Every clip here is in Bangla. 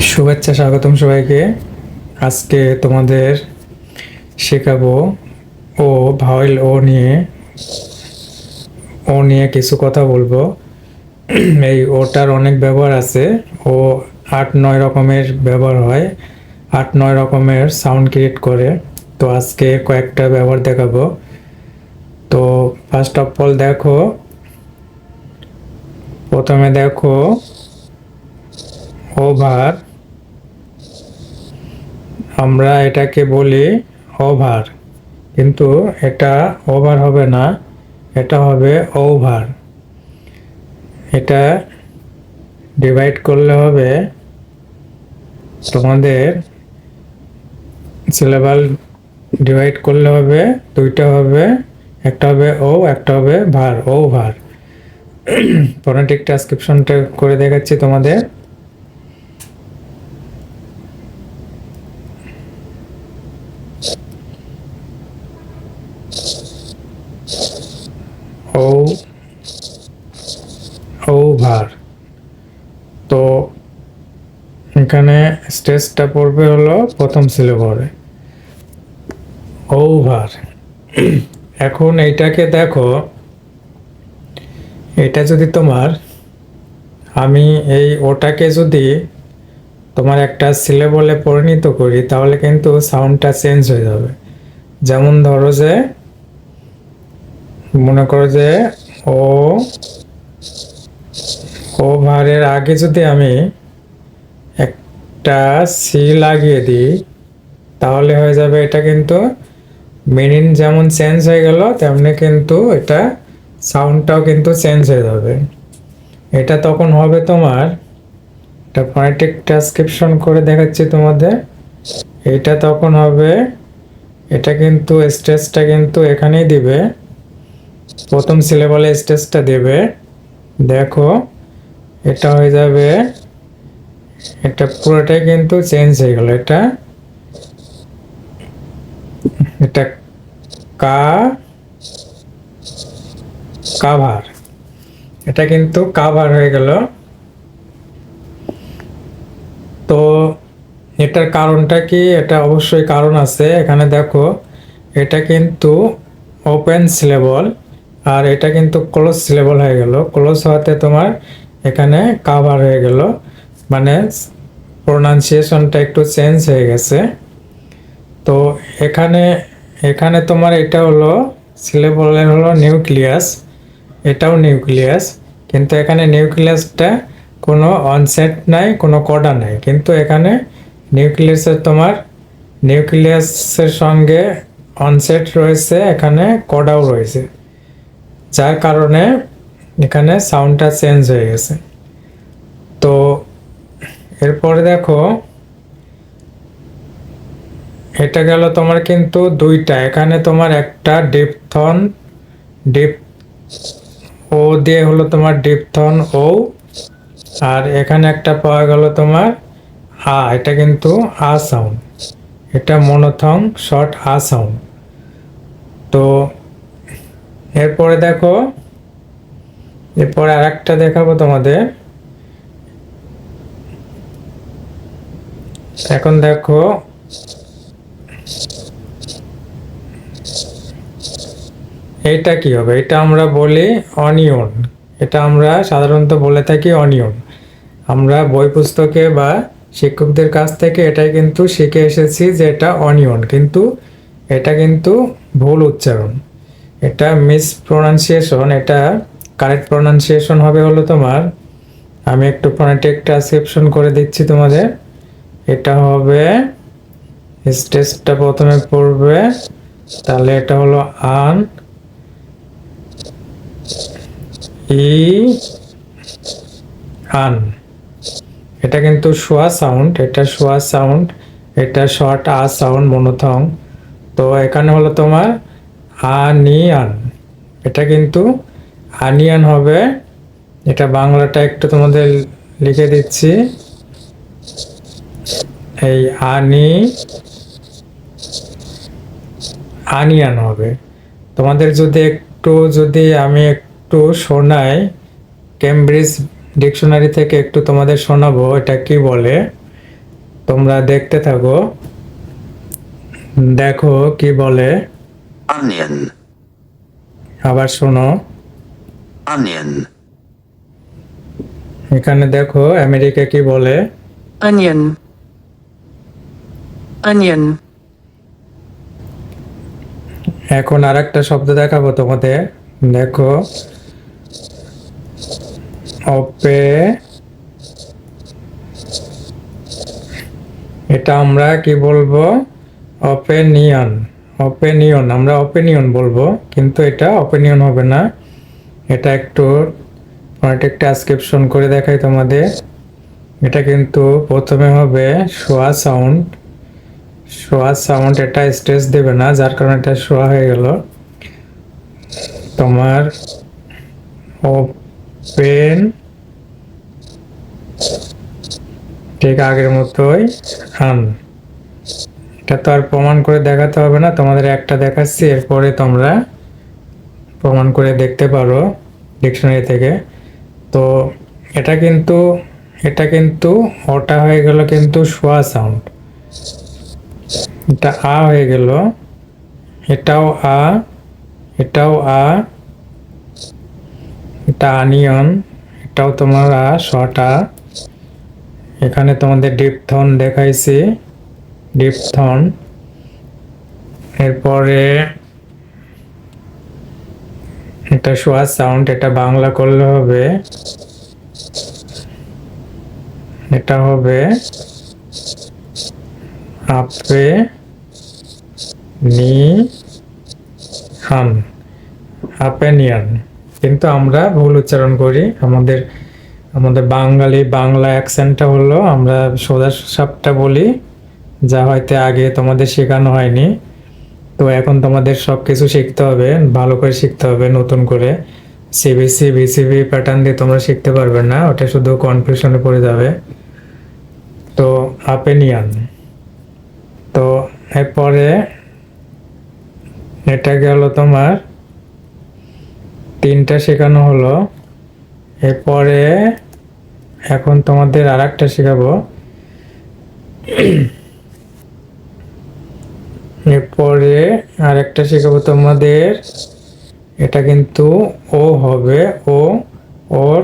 শুভেচ্ছা, স্বাগতম সবাইকে। আজকে তোমাদের শেখাবো ও ভাওয়েল ও নিয়ে কিছু কথা বলবো। এই ওটার অনেক ব্যবহার আছে। ও 8-9 রকমের ব্যবহার হয়, 8-9 রকমের সাউন্ড ক্রিয়েট করে। তো আজকে কয়েকটা ব্যবহার দেখাবো। তো ফার্স্ট অফ অল প্রথমে দেখো ওভার। আমরা এটাকে বলি ওভার, কিন্তু এটা ওভার হবে না, এটা হবে ওভার। এটা ডিভাইড করলে হবে তোমাদের সিলেবাল, ডিভাইড করলে হবে দুইটা হবে, একটা হবে ও, একটা হবে ভার, ও ভার। ফোনেটিক ট্রান্সক্রিপশনটা করে দেখাচ্ছি তোমাদের। ও ও ভার। তো এখানে স্টেজটা পড়বে হলো প্রথম সিলেবালে ওভার। এখন এইটাকে দেখো, এটা যদি আমি এই ওটাকে যদি তোমার একটা সিলেবলে পরিণত করি, তাহলে কিন্তু সাউন্ডটা চেঞ্জ হয়ে যাবে। যেমন ধরো যে, মনে করো যে ও ওভারের আগে যদি আমি একটা সি লাগিয়ে দিই, তাহলে হয়ে যাবে এটা কিন্তু মিনিং যেমন চেঞ্জ হয়ে গেল, তেমনি কিন্তু এটা সাউন্ডটাও কিন্তু চেঞ্জ হয়ে যাবে। এটা তখন হবে তোমার, এটা ফোনেটিক ট্রান্সক্রিপশন করে দেখাচ্ছি তোমাদের। এটা তখন হবে, এটা কিন্তু স্টেজটা কিন্তু এখানেই দিবে, প্রথম সিলেবলে স্টেজটা দেবে। দেখো এটা হয়ে যাবে, এটা পুরোটাই কিন্তু চেঞ্জ হয়ে গেল। এটা এটা কা কাভার, এটা কিন্তু কাভার হয়ে গেল। তো এটার কারণটা কি? এটা অবশ্যই কারণ আছে। এখানে দেখো, এটা কিন্তু ওপেন সিলেবল, আর এটা কিন্তু ক্লোজ সিলেবল হয়ে গেল। ক্লোজ হওয়াতে তোমার এখানে কাভার হয়ে গেল, মানে প্রোনাউন্সিয়েশনটা একটু চেঞ্জ হয়ে গেছে। তো এখানে এখানে তোমার এটা হলো সিলেবলের হলো নিউক্লিয়াস, এটাও নিউক্লিয়াস, কিন্তু এখানে নিউক্লিয়াসটা কোনো অনসেট নাই, কোনো কডা নাই, কিন্তু এখানে নিউক্লিয়াসের সঙ্গে অনসেট রয়েছে, এখানে কডাও রয়েছে, যার কারণে এখানে সাউন্ডটা চেঞ্জ হয়ে গেছে। তো এরপরে দেখো, এটা গেল তোমার কিন্তু দুইটা। এখানে তোমার একটা ডিপথন, ডিপ ও দিয়ে হলো তোমার ডিপথন ও, আর এখানে একটা পাওয়া গেল তোমার এটা কিন্তু সাউন্ড, এটা মনোথং শর্ট সাউন্ড। তো এরপরে দেখো, এরপরে আর একটা দেখাবো তোমাদের। এখন দেখো, এটা কি হবে? এটা আমরা বলি অনিয়ন। এটা আমরা সাধারণত বলে থাকি অনিয়ন। আমরা বই পুস্তকে বা শিক্ষকদের কাছ থেকে এটাই কিন্তু শিখে এসেছি যে এটা অনিয়ন, কিন্তু এটা কিন্তু ভুল উচ্চারণ, এটা মিস প্রোনাউন্সিয়েশন। এটা কারেক্ট প্রোনাউন্সিয়েশন হবে হলো তোমার, আমি একটু ফোনেটিক ট্রান্সক্রিপশন করে দিচ্ছি তোমাদের। এটা হবে, স্টেজটা প্রথমে পড়বে, তাহলে এটা হলো আন ই আন। এটা কিন্তু শোয়া সাউন্ড, এটা শোয়া সাউন্ড, এটা শর্ট সাউন্ড মনোথং। তো এখানে হলো তোমার আনিয়ান, এটা কিন্তু আনিয়ান হবে। এটা বাংলাটা একটু তোমাদের লিখে দিচ্ছি, এই আনিয়ান হবে। তোমাদের যদি আমি একটু শোনাই, কেমব্রিজ ডিকশনারি থেকে একটু তোমাদের শোনাবো এটা কি বলে। তোমরা দেখতে থাকো, দেখো কি বলে। onion, আবার শোনো, onion, এখানে দেখো আমেরিকা কি বলে। onion, onion, এখন আরেকটা শব্দ দেখাবো তোমাদের, দেখো। অপে, এটা আমরা কি বলবো? অপেনিয়ন। অপেনিয়ন, আমরা অপিনিয়ন বলবো, কিন্তু এটা অপিনিয়ন হবে না। এটা একটু ফনেটিক ট্রান্সক্রিপশন করে দেখাই তোমাদের। এটা কিন্তু প্রথমে হবে শোয়া সাউন্ড। শোয়া সাউন্ড, এটা স্ট্রেস দেবে না, যার কারণে এটা শোয়া হয়ে গেল। তোমার ওপেন, ঠিক আগের মতোই আন। এটা তো আর প্রমাণ করে দেখাতে হবে না, তোমাদের একটা দেখাচ্ছি, এরপরে তোমরা প্রমাণ করে দেখতে পারো ডিকশনারি থেকে। তো এটা কিন্তু ওটা হয়ে গেল কিন্তু শোয়া সাউন্ড, এটা আ হয়ে গেল, এটাও আ, এটাও আ, এটা আনিয়ন, এটাও তোমার আ, শর্ট আ। এখানে তোমাদের ডিপথন দেখাইছি, ডিপথন। এরপরে এটা শোয়া সাউন্ড, এটা বাংলা করলে হবে, এটা হবে আপে নি হান, আপেনিয়ান। কিন্তু আমরা ভুল উচ্চারণ করি, আমাদের আমাদের বাংলা অ্যাকসেন্টটা হলো আমরা সোজা সাপটা বলি, যা হয়তো আগে তোমাদের শেখানো হয়নি। তো এখন তোমাদের সব কিছু শিখতে হবে, ভালো করে শিখতে হবে নতুন করে। সিবিসি বিসিবি প্যাটার্ন দিয়ে তোমরা শিখতে পারবে না, ওটা শুধু কনফিউশনে পড়ে যাবে। তো আপেনিয়ান। তো এরপরে এটা গেল তোমার তিনটা শেখানো হলো। এরপরে এখন তোমাদের আর একটা শেখাবো। এরপরে আর একটা শেখাবো তোমাদের, এটা কিন্তু ও হবে, ও, ওর,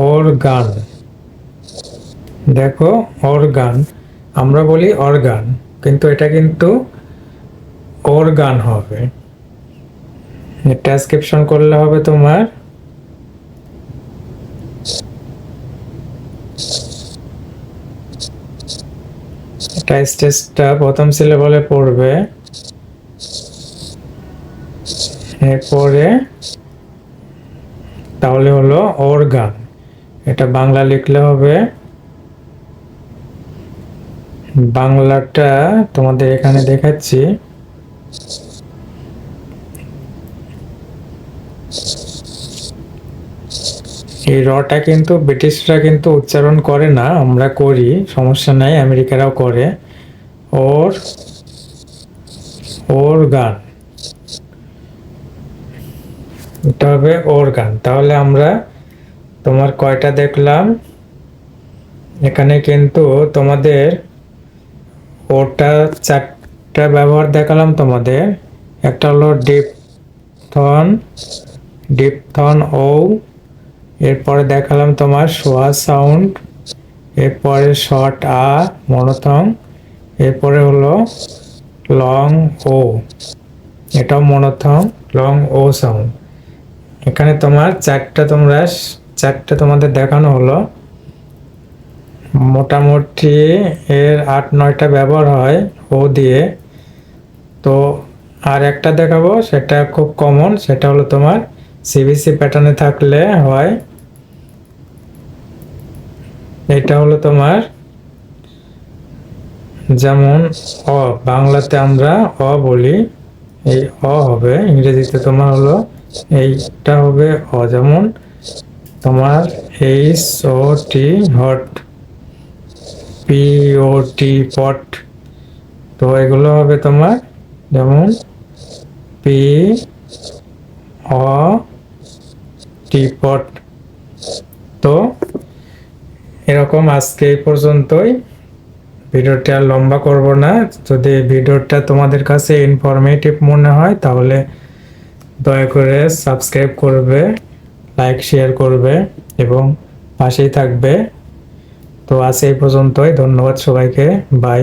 ওর গান। দেখো অর্গান, আমরা বলি অর্গান, কিন্তু এটা কিন্তু অর্গান হবে। ট্রান্সক্রিপশন করলে হবে তোমার এটা স্টেজটা প্রথম সিলেবলে পড়বে, এরপরে তাহলে হলো অর্গান। এটা বাংলা লিখলে হবে, বাংলাটা তোমাদের এখানে দেখাচ্ছি। এই রটা কিন্তু ব্রিটিশরা কিন্তু উচ্চারণ করে না, আমরা করি, সমস্যা নাই, আমেরিকারাও করে। ওর, ওর গান, এটা হবে ওর গান। তাহলে আমরা তোমার কয়টা দেখলাম, এখানে কিন্তু তোমাদের ওটা চারটা ব্যবহার দেখালাম তোমাদের। একটা হলো ডিপথন, ডিপথন ও, এরপরে দেখালাম তোমার শোয়া সাউন্ড, এরপরে শর্ট আ, মনোথং, এরপরে হলো লং ও, এটাও মনোথং, লং ও সাউন্ড। এখানে তোমার চারটা তোমাদের দেখানো হলো। মোটামুটি এর 8-9টা ব্যবহার হয় ও দিয়ে। তো আর একটা দেখাবো, সেটা খুব কমন, সেটা হলো তোমার সিবিসি প্যাটার্নে থাকলে হয়, এটা হলো তোমার যেমন অ, বাংলাতে আমরা অ বলি, এই অ হবে, ইংরেজিতে তোমার হলো এইটা হবে অ। যেমন তোমার এইচ ও টি হট, পি ও টি পট, তো এগুলো হবে তোমার যেমন পি অ টি পট। তো এরকম আজকে এই পর্যন্তই। ভিডিওটা আর লম্বা করব না। যদি ভিডিওটা তোমাদের কাছে ইনফরমেটিভ মনে হয় তাহলে দয়া করে সাবস্ক্রাইব করবে, লাইক শেয়ার করবে এবং পাশেই থাকবে। তো আজ এই পর্যন্তই, ধন্যবাদ সবাইকে, বাই।